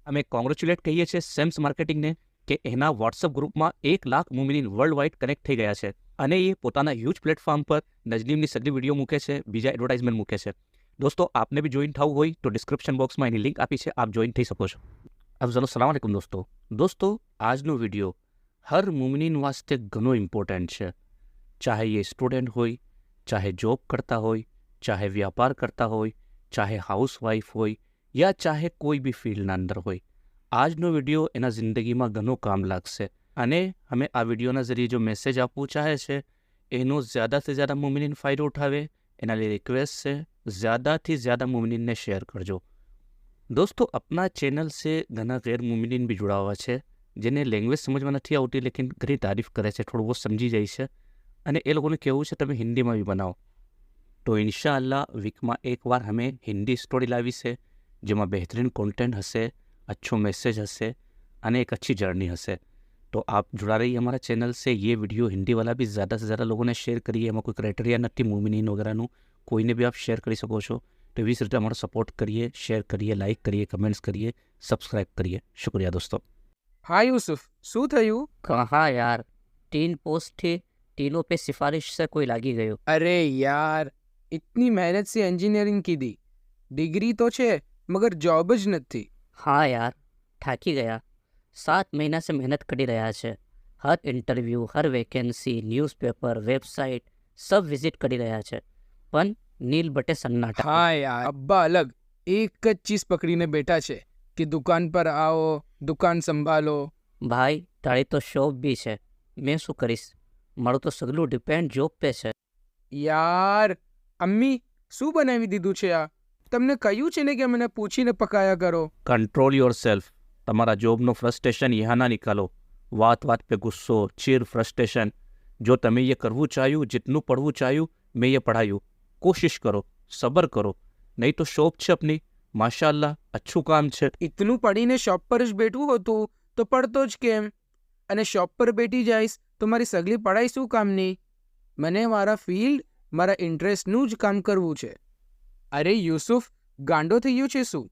અમે કોંગ્રેચ્યુલેટ કહીએ છીએ સેમ્સ માર્કેટિંગને કે એના વોટ્સઅપ ગ્રુપમાં 1 લાખ મુમિનીન વર્લ્ડ વાઇડ કનેક્ટ થઈ ગયા છે અને એ પોતાના હ્યુજ પ્લેટફોર્મ પર નજનીમની સગલી વિડીયો મૂકે છે, બીજા એડવર્ટાઇઝમેન્ટ મૂકે છે. દોસ્તો, આપને બી જોઈન થવું હોય તો ડિસ્ક્રિપ્શન બોક્સમાં એની લિંક આપી છે, આપ જોઈન થઈ શકો છો. અફઝલ સલામ આલેકુમ દોસ્તો, આજનો વિડીયો હર મુમિનીન વાસ્તે ઘણો ઇમ્પોર્ટન્ટ છે. ચાહે એ સ્ટુડન્ટ હોય, ચાહે જોબ કરતા હોય, ચાહે વ્યાપાર કરતા હોય, ચાહે હાઉસવાઈફ હોય યા ચાહે કોઈ બી ફિલ્ડના અંદર હોય. આજનો વિડીયો એના જિંદગીમાં ઘણો કામ લાગશે અને અમે આ વિડીયોના જરીએ જો મેસેજ આપવું ચાહે છે એનો ज़्यादाથી ज़्यादा મુમિનીન ફાયદો ઉઠાવે એના लिए रिक्वेस्ट છે, ज़्यादाથી ज़्यादा मुमिनीन शेयर करजो. दोस्तों, अपना चैनल से घना गैर मुमिनीन भी जुड़ा हुआ છે જેને લેંગ્વેજ સમજમાં નથી આવતી લેકિન ઘણી તારીફ કરે છે, થોડું બહુ સમજી જાય છે અને એ લોકોને કહેવું છે તમે હિન્દીમાં બી બનાવો. તો ઇન્શાઅલ્લાહ વીકમાં એકવાર અમે હિન્દી સ્ટોરી લાવી છે જેમાં बेहतरीन कंटेंट હશે, अच्छो मैसेज हसे અને एक अच्छी जर्नी हसे. तो आप जुड़ा रहिए हमारा चैनल से. ये वीडियो हिंदी वाला भी ज़्यादा से ज़्यादा लोगों ने शेयर करिए. એમાં કોઈ ક્રાઇટેરિયા નથી મુમિનીન વગેરેનું, કોઈને બી આપ શેર કરી શકો છો. તો એવી રીતે અમારો સપોર્ટ કરીએ, શેર કરીએ, લાઇક કરીએ, કમેન્ટ્સ કરીએ, સબસ્ક્રાઇબ કરીએ. શુક્રિયા દોસ્તો. हाँ यूसुफ, શું થયું? कहाँ यार, 3 पोस्ट थी, तीनों पे सिफारिश से कोई लागी गयो. अरे यार, इतनी मेहनत से इंजीनियरिंग की दी, डिग्री तो છે मगर जॉब જ નથી. हाँ यार, થાકી ગયા. 7 મહિના से मेहनत કરી રહ્યા છે. हर इंटरव्यू, हर वेकेंसी, न्यूज़पेपर, वेबसाइट सब विजिट કરી રહ્યા છે પણ નીલ બટે સન્નાટા. હા યાર, અબ્બા અલગ એક જ ચીજ પકડીને બેઠા છે કે દુકાન પર આવો, દુકાન સંભાળો. ભાઈ, તારી તો શોપ બી છે, મેં શું કરીશ? મારું તો સગલું ડિપેન્ડ જોબ પે છે. યાર, અમ્મી શું બનાવી દીધું છે આ? તમને કહ્યું છે ને કે મને પૂછીને પકાયા કરો. Control your self. તમારા જોબનો ફ્રસ્ટ્રેશન यहाँ ના નિકાલો. વાત पे ગુસ્સો, ચીર, ફ્રસ્ટ્રેશન. જો તમે ये કરવું ચાહ્યું, जितનું પડવું ચાહ્યું, મેં ये પढ़ाયું. કોશિશ કરો, સબર કરો, નહીં તો શોપ છે અપની, માશાઅલ્લાહ અચ્છું કામ છે. ઇતનું પડીને શોપ પર જ બેઠું હતું તો પડતો જ કેમ? અને શોપ પર બેઠી જઈશ તો મારી સગલી પડાઈ શું કામની? મને મારા ફિલ્ડ, મારા ઇન્ટરેસ્ટનું જ કામ કરવું છે. અરે યુસુફ, ગાંડો થઈ ગયો છે શું?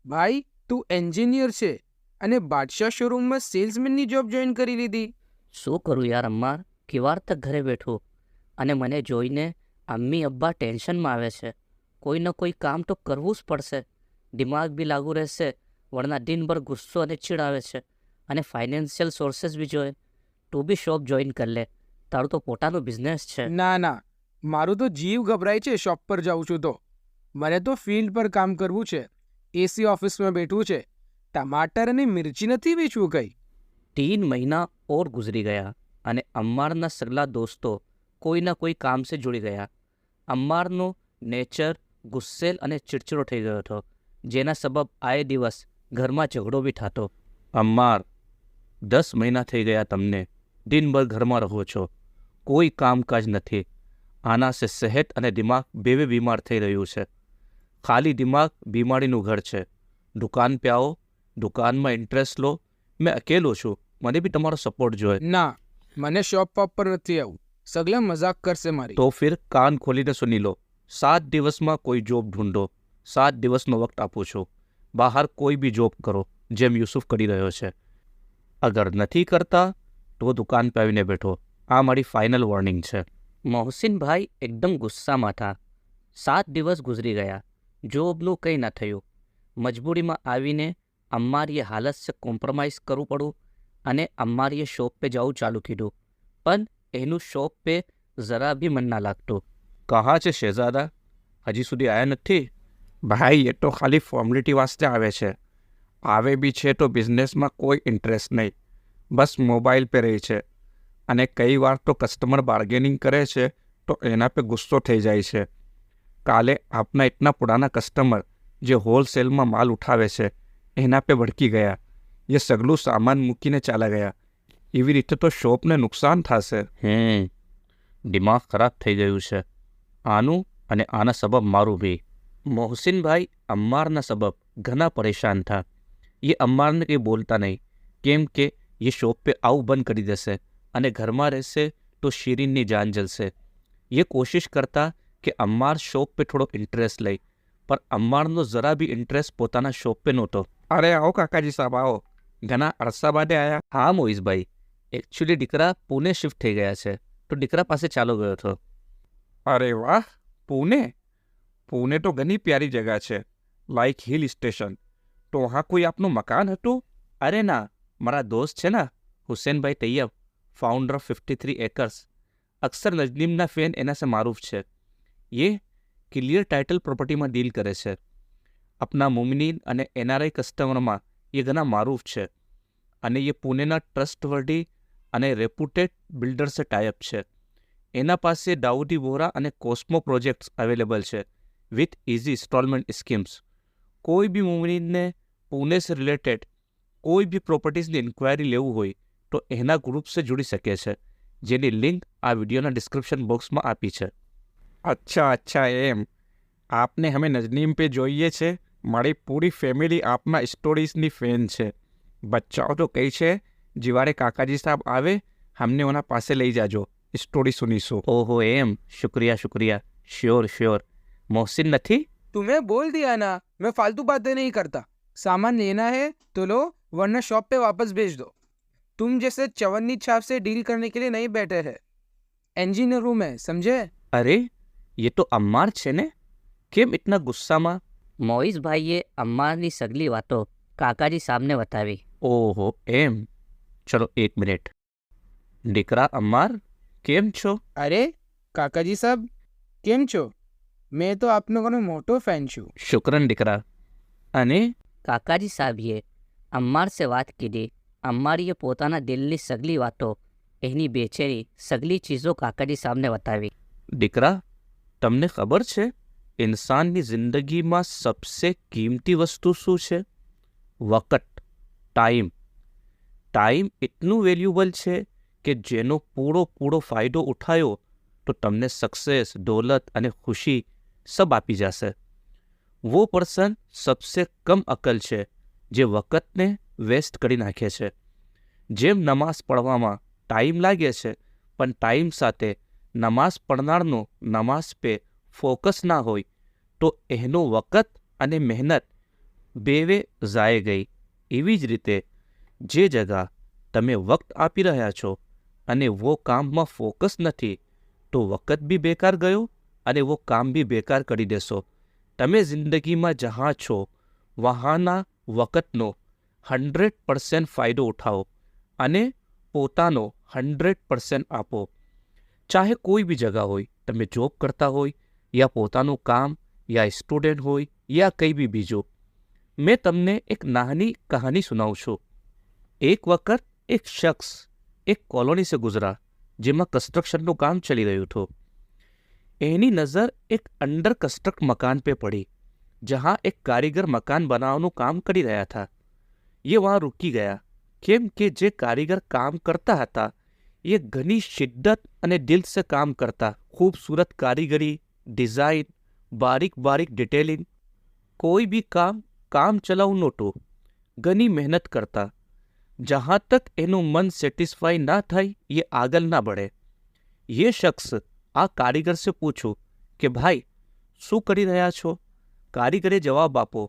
ભાઈ, તું એન્જિનિયર છે અને બાદશાહ શોરૂમમાં સેલ્સમેનની જોબ જોઈન કરી લીધી. શું કરું યાર અમ્માર, કેવાર તક ઘરે બેઠું અને મને જોઈને અમ્મી અબ્બા ટેન્શનમાં આવે છે. કોઈ ને કોઈ કામ તો કરવું જ પડશે, દિમાગ બી લાગુ રહેશે, વરના દિનભર ગુસ્સો અને ચીડ આવે છે અને ફાઇનાન્શિયલ સોર્सेस બી જોઈએ. તું બી શોપ જોઈન કર લે, તારું તો પોતાનું બિઝનેસ છે. ના ના, મારું તો જીવ ગભરાય છે શોપ પર જાઉં છું તો. મને તો ફિલ્ડ પર કામ કરવું છે, એસી ઓફિસમાં બેઠવું છે. ટમાટર અને મિર્ચી નથી વેચવું કંઈ. 3 મહિના ઓર ગુજરી ગયા અને અમ્મારના સગલા દોસ્તો કોઈના કોઈ કામ સે જોડી ગયા. અમ્મારનો નેચર ગુસ્સેલ અને ચિડચિડો થઈ ગયો હતો, જેના સબબ આએ દિવસ ઘરમાં ઝઘડો બી થતો. અમ્માર, 10 મહિના થઈ ગયા તમને, દિનભર ઘરમાં રહો છો, કોઈ કામકાજ નથી. આના સે સેહત અને દિમાગ બેવે બીમાર થઈ રહ્યું છે. ખાલી દિમાગ બીમારીનું ઘર છે. દુકાન पे આવો, દુકાનમાં ઇન્ટરેસ્ટ લો. મેં અકેલો છું, મને બી તમારો સપોર્ટ જોઈએ. ના, મને શોપ પર નથી આવું. સગલા મજાક કરશે મારી. તો ફિર કાન ખોલીને સુની લો. 7 દિવસમાં કોઈ જોબ ઢૂંઢો. 7 દિવસનો વક્ત આપું છું. બહાર કોઈ બી જોબ કરો, જેમ યુસુફ કરી રહ્યો છે. અગર નથી કરતા તો દુકાન पे આવીને બેઠો. આ મારી ફાઇનલ વોર્નિંગ છે. મોહસિનભાઈ એકદમ ગુસ્સામાં હતા. 7 દિવસ ગુજરી ગયા, જોબનું કંઈ ન થયું. મજબૂરીમાં આવીને અમ્મારીએ હાલત સે કોમ્પ્રોમાઇઝ કરવું પડ્યું અને અમ્મારીએ શોપ પે જવું ચાલુ કીધું. પણ એનું શોપ પે જરા બી મન ના લાગતું. કહા છે શહેજાદા, હજી સુધી આવ્યા નથી? ભાઈ, એ તો ખાલી ફોર્મેલિટી વાસ્તે આવે છે. આવે બી છે તો બિઝનેસમાં કોઈ ઇન્ટરેસ્ટ નહીં, બસ મોબાઈલ पे રહી છે. અને કઈ વાર તો કસ્ટમર બાર્ગેનિંગ કરે છે તો એના पे ગુસ્સો થઈ જાય છે. કાલે આપના ઇતના પુરાના કસ્ટમર જે હોલસેલમાં માલ ઉઠાવે છે એના पे ભડકી ગયા. એ સગલું સામાન મૂકીને ચાલા ગયા. એવી રીતે તો શોપને નુકસાન થશે. દિમાગ ખરાબ થઈ ગયું છે આનું, અને આના સબબ મારું બી. મોહસિનભાઈ અમ્મારના સબબ ઘણા પરેશાન થા. ये अम्मार ने बोलता नहीं, केम के ये शॉप पे આવું બંધ કરી દેશે અને ઘરમાં રહેશે તો શિરીનની જાન જલશે. ये कोशिश करता કે અમ્માર શોપ पे થોડો ઇન્ટરેસ્ટ લઈ, પણ અમ્મારનો જરા બી ઇન્ટરેસ્ટ પોતાના શોપ पे નહોતો. અરે આવો કાકાજી સાહેબ આવો, ઘણા અરસા બાદે આયા. હા મોહિશભાઈ, એકચ્યુઅલી દીકરા પુણે શિફ્ટ થઈ ગયા છે, તો દીકરા પાસે ચાલો ગયો હતો. અરે વાહ, પુણે. પુણે તો ઘણી પ્યારી જગા છે, લાઈક હિલ સ્ટેશન. તો વहाँ કોઈ આપનું મકાન હતું? અરે ના, મારા દોસ્ત છે ને હુસેનભાઈ તૈયબ, ફાઉન્ડર ઓફ 53 એકર્સ, અક્સર નજનીમના ફેન એના સે મારૂફ છે. ये ક્લિયર ટાઇટલ પ્રોપર્ટીમાં ડીલ કરે છે. આપના મુમિનીન અને એનઆરઆઈ કસ્ટમરમાં એ ઘણા મારૂફ છે અને એ પુણેના ટ્રસ્ટવર્ડી અને રેપ્યુટેડ બિલ્ડર્સે ટાઈઅપ છે. એના પાસે દાઉદી વોરા અને કોસ્મો પ્રોજેક્ટ્સ અવેલેબલ છે વિથ ઇઝી ઇન્સ્ટોલમેન્ટ સ્કીમ્સ. કોઈ બી મુમિનીનને પુણે સે રિલેટેડ કોઈ બી પ્રોપર્ટીઝની ઇન્ક્વાયરી લેવું હોય તો એના ગ્રુપ સે જોડી શકે છે, જેની લિંક આ વિડીયોના ડિસ્ક્રિપ્શન બોક્સમાં આપી છે. અચ્છા અચ્છા, એમ. આપને હમે નજનીમ पे જોઈએ છે. મારી પૂરી ફેમિલી આપના સ્ટોરીઝની ફેન છે. બચ્ચાઓ તો કહે છે જીવારે કાકાજી સાહેબ આવે હમને ઓના પાસે લઈ જાજો, સ્ટોરી સુનીશું. ઓહો એમ, શુક્રિયા શુક્રિયા, શ્યોર શ્યોર. મોહસિન નથી? तुम्हें बोल दिया ना, मैं फालतू बातें नहीं करता. सामान लेना है तो लो, वरना शॉप पे वापस भेज दो. तुम जैसे चवन्नी छाप से डील करने के लिए नहीं बैठे हैं. इंजीनियर हूं मैं, समझे? અરે ये तो અમ્માર છે ને, કેમ ઇતના ગુસ્સામાં? મોહિશભાઈએ અમ્મારની સગલી વાતો કાકાજી સામને બતાવી. ઓહો એમ, ચલો 1 મિનિટ. દીકરા અમ્માર, કેમ છો? अरे काकाजी साहब, केम छो? मैं तो आपનો ઘણો મોટો ફેન છું. શુક્રન દીકરા. અને કાકાજી સાહેબે અમ્માર સે વાત કીધી. અમ્મારીએ પોતાના દિલની સગલી વાતો, એની બેચેની સગલી ચીજો કાકાજી સામને બતાવી. દીકરા, તમને ખબર છે ઇન્સાનની જિંદગીમાં સબસે કિંમતી વસ્તુ શું છે? વકત, ટાઈમ. ટાઈમ એટલું વેલ્યુબલ છે કે જેનો પૂરો ફાયદો ઉઠાયો તો તમને સક્સેસ, દોલત અને ખુશી સબ આપી જશે. वो पर्सन सबसे कम અકલ છે જે વખતને વેસ્ટ કરી નાખે છે. જેમ નમાઝ પઢવામાં ટાઈમ લાગે છે, પણ ટાઈમ સાથે નમાઝ પઢનારનો નમાઝ પે ફોકસ ના હોય તો એનો વખત અને મહેનત બેવે ઝાય ગઈ. એવી જ રીતે જે જગા તમે વખત આપી રહ્યા છો અને વો કામમાં ફોકસ નથી તો વખત બી બેકાર ગયો અને વો કામ બી બેકાર કરી દેશો. તમે જિંદગીમાં જहाँ છો વહાંના વખતનો 100% ફાયદો ઉઠાવો અને પોતાનો 100% આપો. ચાહે કોઈ બી જગા હોય, તમે જોબ કરતા હોય યા પોતાનું કામ યા સ્ટુડન્ટ હોય યા કંઈ બી બીજું. મેં તમને એક નાની કહાની સુનાવું છું. એક વખત એક શખ્સ એક કોલોની સે ગુજરા જેમાં કન્સ્ટ્રક્શનનું કામ ચાલી રહ્યું હતું. એની નજર એક અંડર કન્સ્ટ્રક્ટ મકાન पे પડી જहाँ એક કારીગર મકાન બનાવવાનું કામ કરી રહ્યા હતા. ये वहाँ રૂકી ગયા કેમ કે જે કારીગર કામ કરતા હતા એ ઘણી શિદ્દત અને દિલ સે કામ કરતા. ખૂબસૂરત કારીગરી, ડિઝાઇન, બારીક ડિટેલિંગ. કોઈ બી કામ ચલાવ નહોતું. ઘણી મહેનત કરતા. જहाँ તક એનું મન સેટિસ્ફાઈ ના થાય એ આગળ ના બઢે. ये શખ્સ આ કારીગર સે પૂછું કે ભાઈ શું કરી રહ્યા છો? કારીગરે જવાબ આપો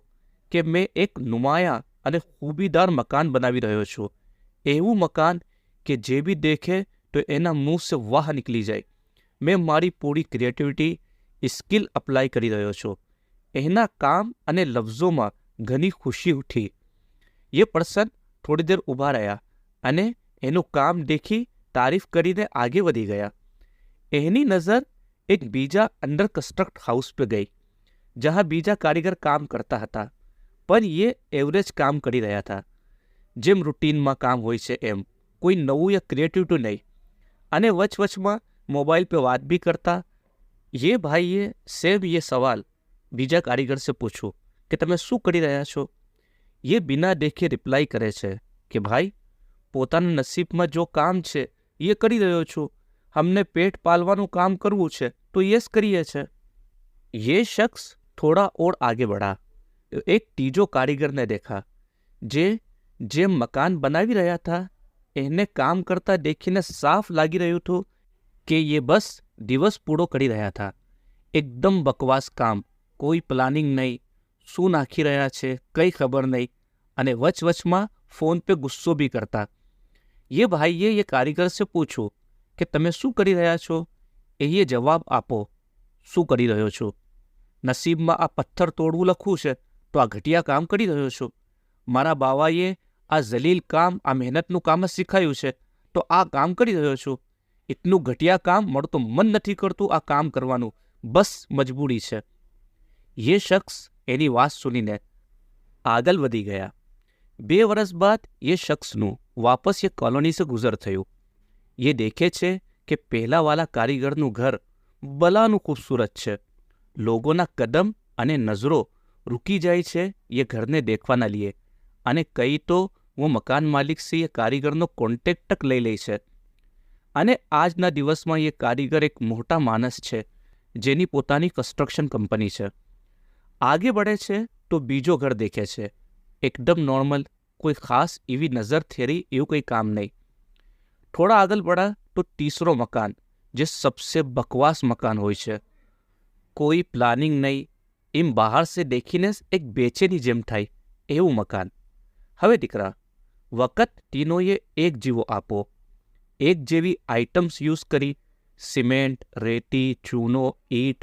કે મેં એક નુમાયા અને ખૂબીદાર મકાન બનાવી રહ્યો છું. એવું મકાન કે જે બી દેખે તો એના મુંહ સે વાહ નીકળી જાય. મેં મારી પૂરી ક્રિએટિવિટી, સ્કિલ અપ્લાય કરી રહ્યો છું. એના કામ અને લફ્ઝોમાં ઘણી ખુશી ઉઠી. એ પર્સન થોડી દેર ઊભા રહ્યા અને એનું કામ દેખી તારીફ કરીને આગે વધી ગયા. એની નજર એક બીજા અંડર કન્સ્ટ્રક્ટ હાઉસ पे ગઈ જहाँ બીજા કારીગર કામ કરતા હતા, પણ એ એવરેજ કામ કરી રહ્યા હતા. જેમ રૂટીનમાં કામ હોય છે એમ, કોઈ નવું યા ક્રિએટિવ તો નહીં. અને વચમાં મોબાઈલ पे વાત भी કરતા. ये ભાઈએ સેમ ये સવાલ બીજા કારીગર से પૂછું કે તમે શું કરી રહ્યા છો? એ બિના દેખે રિપ્લાય કરે છે કે ભાઈ પોતાના નસીબમાં જો કામ છે એ કરી રહ્યો છું. हमने पेट पालवानुं काम करवू छे तो ये करिए छे. ये शख्स थोड़ा और आगे बढ़ा. एक तीजो कारीगर ने देखा जे मकान बनावी रहा था એને કામ કરતા દેખીને સાફ લાગી રહ્યું હતું કે એ બસ દિવસ પૂરો કરી રહ્યા હતા. એકદમ બકવાસ કામ, કોઈ પ્લાનિંગ નહીં, શું નાખી રહ્યા છે કંઈ ખબર નહીં. અને વચમાં फ़ोन पे ગુસ્સો भी કરતા. ये ભાઈએ ये કારીગર से પૂછ્યું કે તમે શું કરી રહ્યા છો? એ જવાબ આપો, શું કરી રહ્યો છો? નસીબમાં આ પથ્થર તોડવું લખવું છે તો આ ઘટિયા કામ કરી રહ્યો છું. મારા બાવાએ આ જલીલ કામ, આ મહેનતનું કામ જ શીખાયું છે તો આ કામ કરી રહ્યો છું. એટલું ઘટિયા કામ મારું તો મન નથી કરતું આ કામ કરવાનું, બસ મજબૂરી છે. ये શખ્સ એની વાત સુનીને આગળ વધી ગયા. 2 વર્ષ બાદ ये શખ્સનું વાપસ ये કોલોની से ગુજર થયું. ये દેખે છે કે પહેલાવાલા કારીગરનું ઘર બલાનું ખૂબસૂરત છે. લોગોના કદમ અને નજરો રૂકી જાય છે ये ઘરને દેખવાના લીએ, અને કઈ તો वो મકાન માલિક से ये કારીગરનો કોન્ટેક્ટ તક લઈ લે છે. અને આજના દિવસમાં ये કારીગર એક મોટા માણસ છે જેની પોતાની કન્સ્ટ્રક્શન કંપની છે. આગે बढ़े છે તો બીજો ઘર દેખે છે, એકદમ નોર્મલ, કોઈ ખાસ એવી નજર થેરી એવું કંઈ કામ નહીં. થોડા આગળ बढ़ा તો तीसरो મકાન, જે સબસે બકવાસ મકાન હોય છે. કોઈ પ્લાનિંગ નહીં, એમ બહાર સે દેખીને એક બેચેની જેમ થાય એવું મકાન. હવે દીકરા, વખત તીનોએ એક જીવો આપો. એક જેવી આઇટમ્સ યુઝ કરી, સિમેન્ટ, રેતી, ચૂનો, ઈંટ,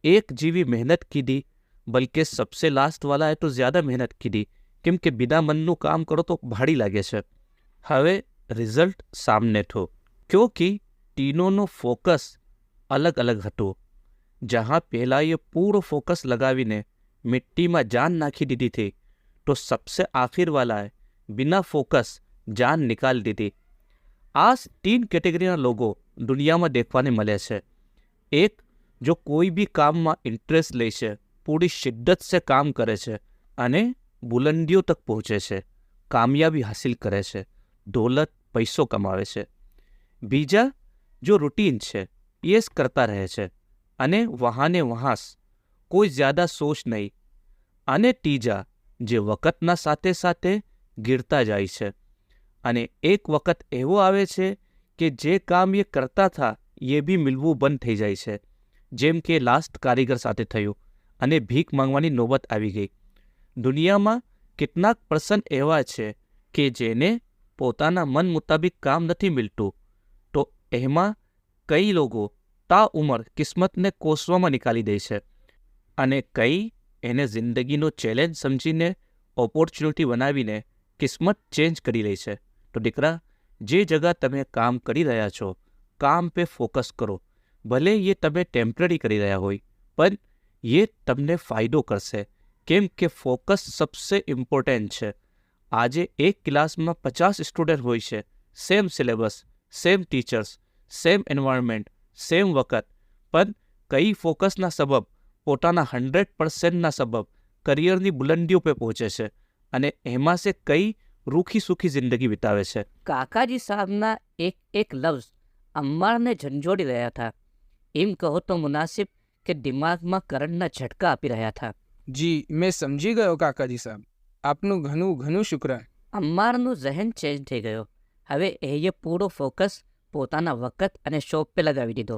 એક જેવી મહેનત કીધી. બલકે સબસે લાસ્ટ વાલાએ તો જ્યાદા મહેનત કીધી, કેમ કે બિના મનનું કામ કરો તો ભાડી લાગે છે. હવે રિઝલ્ટ સામને થો, ક્યોંકि તીનોનો ફોકસ અલગ અલગ હતો. જહાં પહેલાંએ પૂરો ફોકસ લગાવીને મિટ્ટીમાં જાન નાખી દીધી थी, તો સબસે આખિરવાલાએ બિના ફોકસ જાન નિકાલ દીધી. આ 3 કેટેગરીના લોકો દુનિયામાં દેખવાને મળે છે. એક, જો કોઈ બી કામમાં ઇન્ટરેસ્ટ લે છે, પૂરી શિદ્દત से કામ કરે છે અને બુલંદીઓ તક પહોંચે છે, કામયાબી હાસિલ કરે છે, દોલત, પૈસો કમાવે છે. બીજા, જો રૂટીન છે, ये કરતા રહે છે અને વહાને વહાસ, કોઈ જ્યાદા સોચ નહીં. અને ત્રીજા, જે વખતના સાથે સાથે ગીરતા જાય છે. અને એક વખત એવો આવે છે કે જે કામ ये કરતા થા ये બી મિલવું બંધ થઈ જાય છે, જેમ કે લાસ્ટ કારીગર સાથે થયું, અને ભીખ માંગવાની નોબત આવી ગઈ. દુનિયામાં કેટલાક પર્સન એવા છે કે જેને પોતાના મન મુતાબિક કામ નથી મિલતું, તો એમાં કઈ લોકો તા ઉંમર કિસ્મતને કોસવામાં નીકાળી દે છે, અને કઈ એને જિંદગીનો ચેલેન્જ સમજીને ઓપોર્ચ્યુનિટી બનાવીને કિસ્મત ચેન્જ કરી લે છે. તો દીકરા, જે જગા તમે કામ કરી રહ્યા છો, કામ પે ફોકસ કરો. ભલે એ તમે ટેમ્પરરી કરી રહ્યા હોય, પણ એ તમને ફાયદો કરશે, કેમ કે ફોકસ સબસે ઇમ્પોર્ટન્ટ છે. આજે એક ક્લાસમાં 50 સ્ટુડન્ટ હોય છે, same syllabus, same teachers, same environment, same વખત, પણ કઈ ફોકસના સબબ, પોતાના 100%ના સબબ કરિયરની બુલંદીઓ पे પહોંચે છે, અને એમાં સે કઈ રૂખી સુખી જિંદગી વિતાવે છે. કાકાજી સાહેબના એક એક લફ્ઝ અમ્મારને ઝંઝોડી રહ્યા હતા. એમ કહો તો મુનાસિબ કે દિમાગમાં કરંટના ઝટકા આપી રહ્યા હતા. જી, મેં સમજી ગયો કાકાજી સાહેબ. આપનું ઘણું ઘણું શુક્રાન. અમ્મારનું ઝહેન ચેન્જ થઈ ગયો. હવે એ પૂરો ફોકસ પોતાના વખત અને શોપ पे લગાવી દીધો,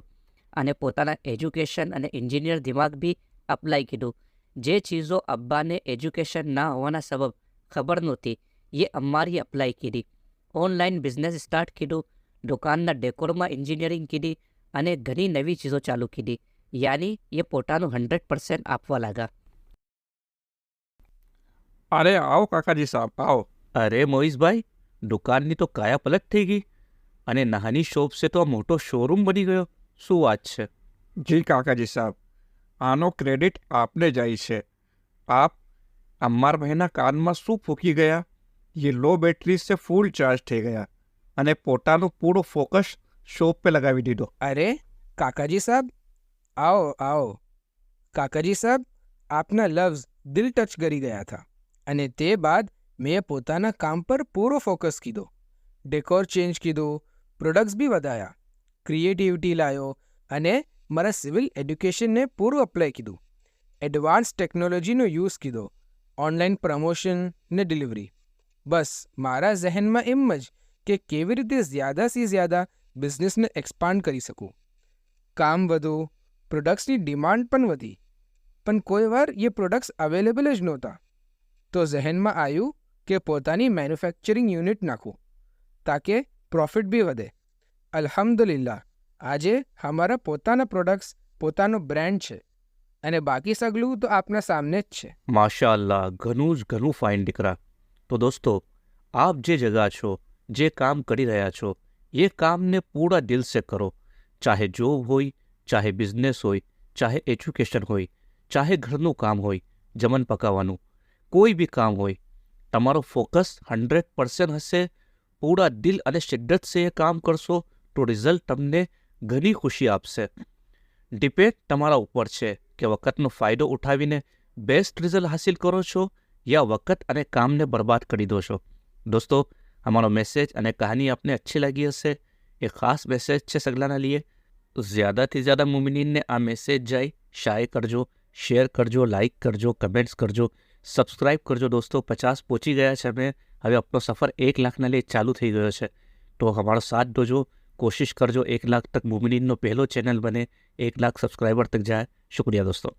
અને પોતાના એજ્યુકેશન અને એન્જિનિયર દિમાગ બી અપ્લાય કીધું. જે ચીજો અબ્બાને એજ્યુકેશન ના હોવાના સબબ ખબર નહોતી, એ અમ્મારી અપ્લાય કીધી. ઓનલાઈન બિઝનેસ સ્ટાર્ટ કીધું, દુકાનના ડેકોરમાં એન્જિનિયરિંગ કીધી, અને ઘણી નવી ચીજો ચાલુ કીધી. યાની એ પોતાનું 100% આપવા લાગ્યા. અરે આવો કાકાજી સાહેબ, આવો. અરે મોઈશભાઈ, દુકાનની તો કાયા પલટ થઈ ગઈ, અને નાની શોપ છે તો આ મોટો શોરૂમ બની ગયો. શું વાત છે? જી કાકાજી સાહેબ, આનો ક્રેડિટ આપને જાય છે. આપ અમ્મારભાઈના કાનમાં શું ફૂંકી ગયા? ये લો બેટરી से ફૂલ ચાર્જ થઈ ગયા અને પોતાનો પૂરો ફોકસ શોપ पे લગાવી દીધો. અરે કાકાજી સાહેબ, આવો આવો. કાકાજી સાહેબ, આપના લફ્ઝ દિલ ટચ કરી ગયા હતા, અને તે બાદ મેં પોતાના કામ પર પૂરો ફોકસ કીધો. ડેકોર ચેન્જ કીધો, પ્રોડક્ટ્સ બી વધાયા, ક્રિએટિવિટી લાયો, અને મારા સિવિલ એડ્યુકેશનને પૂરું અપ્લાય કીધું. એડવાન્સ ટેકનોલોજીનો યુઝ કીધો, ઓનલાઈન પ્રમોશન ને ડિલિવરી. બસ મારા ઝહેનમાં એમ જ કે કેવી રીતે જ્યાદાથી જ્યાદા બિઝનેસને એક્સપાન્ડ કરી શકું. કામ વધુ, પ્રોડક્ટ્સની ડિમાન્ડ પણ વધી, પણ કોઈ વાર એ પ્રોડક્ટ્સ અવેલેબલ જ નહોતા. તો ઝહેનમાં આવ્યું કે પોતાની મેન્યુફેક્ચરિંગ યુનિટ નાખું તાકે પ્રોફિટ બી વધે. અલ્હમ્દુલિલ્લાહ આજે હમારા પોતાના પ્રોડક્ટ્સ પોતાનો બ્રાન્ડ છે અને બાકી સગલું તો આપના સામને જ છે. માશા અલ્લાહ, ઘણું ફાઇન દીકરા. તો દોસ્તો, આપ જે જગા છો, જે કામ કરી રહ્યા છો, એ કામને પૂરા દિલ સે કરો. ચાહે જોબ હોય, ચાહે બિઝનેસ હોય, ચાહે એજ્યુકેશન હોય, ચાહે ઘરનું કામ હોય, જમન પકાવવાનું, કોઈ બી કામ હોય, તમારો ફોકસ 100% હશે, પૂરા દિલ અને શિદ્દત સે એ કામ કરશો તો રિઝલ્ટ તમને ઘણી ખુશી આપશે. ડિપેન્ડ તમારા ઉપર છે કે વખતનો ફાયદો ઉઠાવીને બેસ્ટ રિઝલ્ટ હાસિલ કરો છો યા વખત અને કામને બરબાદ કરી દો છો. દોસ્તો, અમારો મેસેજ અને કહાની આપને अच्छी लगी હશે. એ ખાસ મેસેજ છે સગલાના લીએ. તો જ્યાદાથી જ્યાદા મુમિનીનને આ મેસેજ જાય શાયર કરજો, શેર કરજો, લાઇક કરજો, કમેન્ટ્સ કરજો, સબસ્ક્રાઇબ કરજો. દોસ્તો, 50 પહોંચી ગયા છે અમે. હવે આપણો સફર 1 લાખના લીએ ચાલુ થઈ ગયો છે. તો અમારો સાથ દોજો, કોશિશ કરજો 1 લાખ તક મુમિનીનનો પહેલો ચેનલ બને, 1 લાખ સબસ્ક્રાઈબર તક જાય. શુક્રિયા દોસ્તો.